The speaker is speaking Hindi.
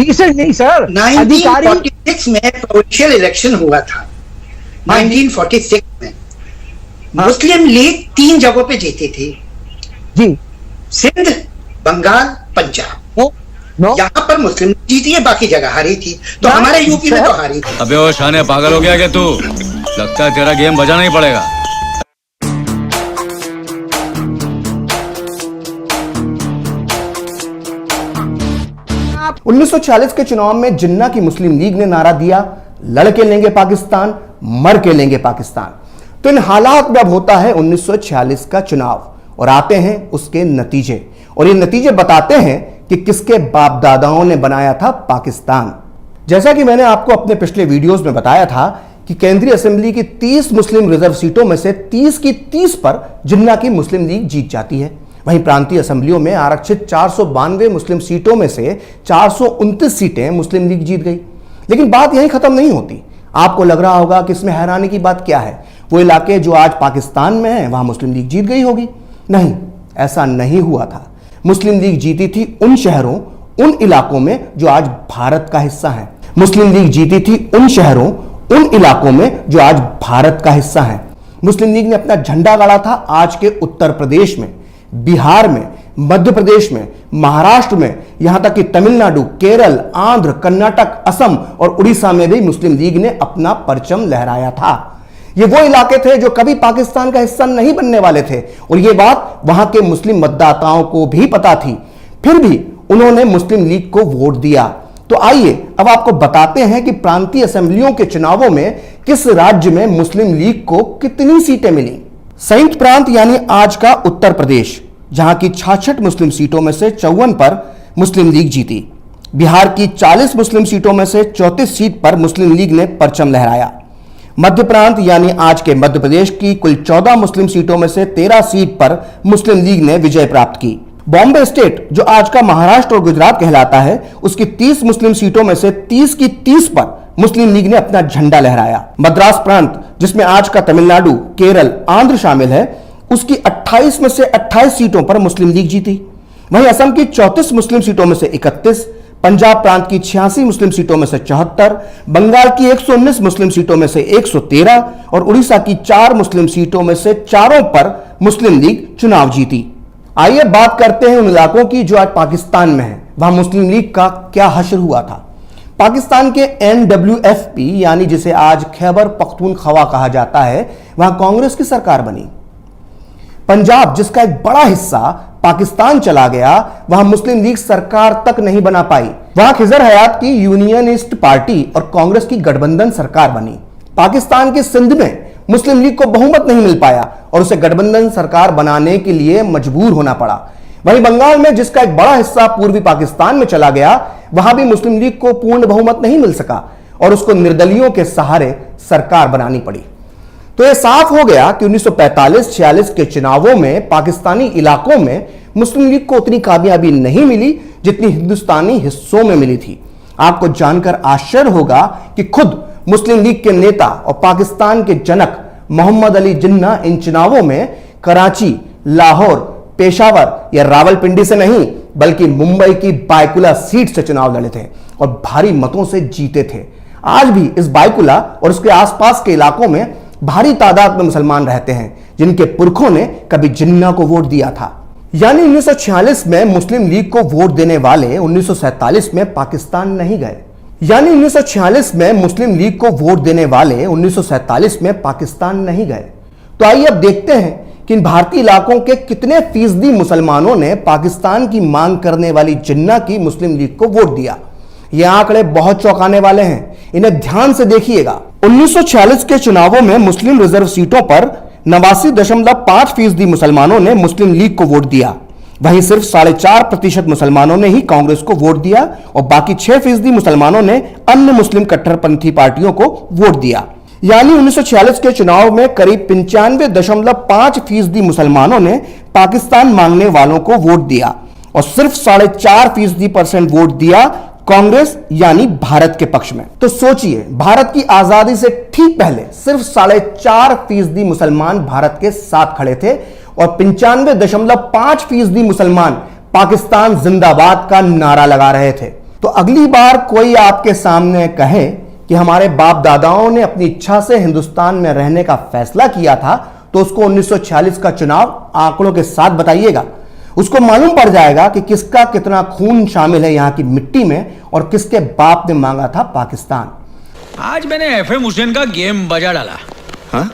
रिसेंट नहीं सर, अधिकारी 1946 में प्रोविंशियल इलेक्शन हुआ था। 1946 में मुस्लिम लीग 3 जगहों पे जीती थी जी, सिंध, बंगाल, पंजाब। यहाँ पर मुस्लिम जीती है, बाकी जगह हारी थी। तो हमारे यूपी में तो हारी थी। अबे ओ शाने, पागल हो गया क्या तू? लगता है तेरा गेम बजाना ही पड़ेगा। 1946 के चुनाव में जिन्ना की मुस्लिम लीग ने नारा दिया, लड़के लेंगे पाकिस्तान, मर के लेंगे पाकिस्तान। तो इन हालात में अब होता है 1946 का चुनाव और आते हैं उसके नतीजे, और ये नतीजे बताते हैं कि किसके बाप दादाओं ने बनाया था पाकिस्तान। जैसा कि मैंने आपको अपने पिछले वीडियोस में बताया था कि केंद्रीय असेंबली की 30 मुस्लिम रिजर्व सीटों में से 30 की 30 पर जिन्ना की मुस्लिम लीग जीत जाती है। वहीं प्रांतीय असेंबलियों में आरक्षित 492 मुस्लिम सीटों में से 429 सीटें मुस्लिम लीग जीत गई। लेकिन बात यहीं खत्म नहीं होती। आपको लग रहा होगा कि इसमें हैरानी की बात क्या है, वो इलाके जो आज पाकिस्तान में हैं वहां मुस्लिम लीग जीत गई होगी। नहीं, ऐसा नहीं हुआ था। मुस्लिम लीग जीती थी उन शहरों, उन इलाकों में जो आज भारत का हिस्सा है। मुस्लिम लीग जीती थी उन शहरों, उन इलाकों में जो आज भारत का हिस्सा है। मुस्लिम लीग ने अपना झंडा गाड़ा था आज के उत्तर प्रदेश में, बिहार में, मध्य प्रदेश में, महाराष्ट्र में, यहां तक कि तमिलनाडु, केरल, आंध्र, कर्नाटक, असम और उड़ीसा में भी मुस्लिम लीग ने अपना परचम लहराया था। ये वो इलाके थे जो कभी पाकिस्तान का हिस्सा नहीं बनने वाले थे और ये बात वहां के मुस्लिम मतदाताओं को भी पता थी। फिर भी उन्होंने मुस्लिम लीग को वोट दिया। तो आइए अब आपको बताते हैं कि प्रांतीय असेंबलियों के चुनावों में किस राज्य में मुस्लिम लीग को कितनी सीटें मिली। संयुक्त प्रांत यानी आज का उत्तर प्रदेश, जहां की 66 मुस्लिम सीटों में से 54 पर मुस्लिम लीग जीती। बिहार की 40 मुस्लिम सीटों में से 34 सीट पर मुस्लिम लीग ने परचम लहराया। मध्य प्रांत यानी आज के मध्य प्रदेश की कुल 14 मुस्लिम सीटों में से 13 सीट पर मुस्लिम लीग ने विजय प्राप्त की। बॉम्बे स्टेट जो आज का महाराष्ट्र और गुजरात कहलाता है, उसकी 30 मुस्लिम सीटों में से 30 की 30 पर मुस्लिम लीग ने अपना झंडा लहराया। मद्रास प्रांत जिसमें आज का तमिलनाडु, केरल, आंध्र शामिल है, उसकी 28 में से 28 सीटों पर मुस्लिम लीग जीती। वहीं असम की 34 मुस्लिम सीटों में से 31, पंजाब प्रांत की 86 मुस्लिम सीटों में से 74, बंगाल की 119 मुस्लिम सीटों में से 113 और उड़ीसा की 4 मुस्लिम सीटों में से 4 पर मुस्लिम लीग चुनाव जीती। आइए बात करते हैं उन इलाकों की जो आज पाकिस्तान में है, वहां मुस्लिम लीग का क्या हश्र हुआ था। पाकिस्तान के NWFP यानी जिसे आज खैबर पख्तूनख्वा कहा जाता है, वहां कांग्रेस की सरकार बनी। पंजाब जिसका एक बड़ा हिस्सा पाकिस्तान चला गया, वहां मुस्लिम लीग सरकार तक नहीं बना पाई। वहां खिजर हयात की यूनियनिस्ट पार्टी और कांग्रेस की गठबंधन सरकार बनी। पाकिस्तान के सिंध में मुस्लिम लीग को बहुमत नहीं मिल पाया और उसे गठबंधन सरकार बनाने के लिए मजबूर होना पड़ा। वहीं बंगाल में जिसका एक बड़ा हिस्सा पूर्वी पाकिस्तान में चला गया, वहां भी मुस्लिम लीग को पूर्ण बहुमत नहीं मिल सका और उसको निर्दलियों के सहारे सरकार बनानी पड़ी। तो यह साफ हो गया कि 1945-46 के चुनावों में पाकिस्तानी इलाकों में मुस्लिम लीग को उतनी कामयाबी नहीं मिली जितनी हिंदुस्तानी हिस्सों में मिली थी। आपको जानकर आश्चर्य होगा कि खुद मुस्लिम लीग के नेता और पाकिस्तान के जनक मोहम्मद अली जिन्ना इन चुनावों में कराची, लाहौर, पेशावर या रावलपिंडी से नहीं बल्कि मुंबई की बायकुला सीट से चुनाव लड़े थे और भारी मतों से जीते थे। आज भी इस बायकुला और उसके आसपास के इलाकों में भारी तादाद में मुसलमान रहते हैं जिनके पुरखों ने कभी जिन्ना को वोट दिया था। यानी 1946 में मुस्लिम लीग को वोट देने वाले 1947 में पाकिस्तान नहीं गए। यानी 1946 में मुस्लिम लीग को वोट देने वाले 1947 में पाकिस्तान नहीं गए। तो आइए अब देखते हैं कि इन भारतीय इलाकों के कितने फीसदी मुसलमानों ने पाकिस्तान की मांग करने वाली जिन्ना की मुस्लिम लीग को वोट दिया। ये आंकड़े बहुत चौंकाने वाले हैं, इन्हें ध्यान से देखिएगा। 1946 के चुनावों में मुस्लिम रिजर्व सीटों पर 89.5% मुसलमानों ने मुस्लिम लीग को वोट दिया। वहीं सिर्फ 4.5% मुसलमानों ने ही कांग्रेस को वोट दिया और बाकी 6% मुसलमानों ने अन्य मुस्लिम कट्टरपंथी पार्टियों को वोट दिया। यानी 1946 के चुनाव में करीब 95.5% मुसलमानों ने पाकिस्तान मांगने वालों को वोट दिया और सिर्फ 4.5% वोट दिया कांग्रेस यानी भारत के पक्ष में। तो सोचिए, भारत की आजादी से ठीक पहले सिर्फ 4.5% मुसलमान भारत के साथ खड़े थे और 95.5% मुसलमान पाकिस्तान जिंदाबाद का नारा लगा रहे थे। तो अगली बार कोई आपके सामने कहे कि हमारे बाप दादाओं ने अपनी इच्छा से हिंदुस्तान में रहने का फैसला किया था, तो उसको 1946 का चुनाव आंकड़ों के साथ बताइएगा। उसको मालूम पड़ जाएगा कि किसका कितना खून शामिल है यहां की मिट्टी में और किसके बाप ने मांगा था पाकिस्तान। आज मैंने एफएम हुसैन का गेम बजा डाला। हाँ